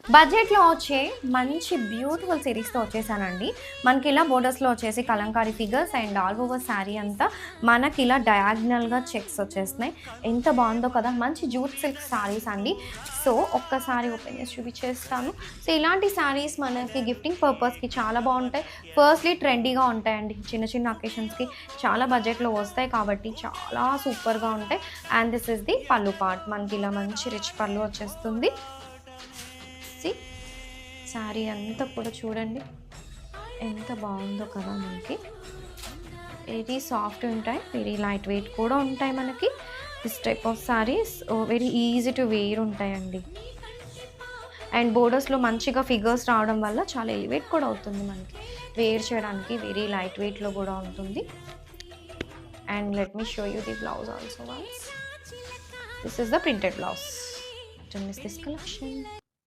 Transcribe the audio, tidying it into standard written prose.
బడ్జెట్‌లో వచ్చే మంచి బ్యూటిఫుల్ సిరీస్‌తో వచ్చేసానండి. మనకిలా బోర్డర్స్‌లో వచ్చేసి Kalamkari figures and all over sari అంతా మనకిలా డయాగ్నల్‌గా చెక్స్ వచ్చేస్తున్నాయి. ఎంత బావుందో కదా! మంచి జూట్ సిల్క్ శారీస్ అండి. సో, ఒక్కసారి ఓపెన్ చేసి చూపించేస్తాను. సో, ఇలాంటి శారీస్ మనకి గిఫ్టింగ్ పర్పస్‌కి చాలా బావుంటాయి. ఫస్ట్‌లీ ట్రెండీగా ఉంటాయండి. చిన్న చిన్న అకేషన్స్‌కి చాలా బడ్జెట్‌లో వస్తాయి కాబట్టి చాలా సూపర్‌గా ఉంటాయి. అండ్ దిస్ ఈస్ ది పల్లు పార్ట్. మనకిలా మంచి రిచ్ పల్లు వచ్చేస్తుంది. సి శారీ అంతా కూడా చూడండి ఎంత బాగుందో కదా మనకి. వెరీ సాఫ్ట్ ఉంటాయి, వెరీ లైట్ వెయిట్ కూడా ఉంటాయి మనకి. This type of saris very easy to wear ఉంటాయండి. అండ్ బోర్డర్స్లో మంచిగా ఫిగర్స్ రావడం వల్ల చాలా ఎలివేట్ కూడా అవుతుంది మనకి. వేర్ చేయడానికి వెరీ లైట్ వెయిట్లో కూడా ఉంటుంది. And let me show you the blouse also once. This is the printed blouse. Don't miss this collection.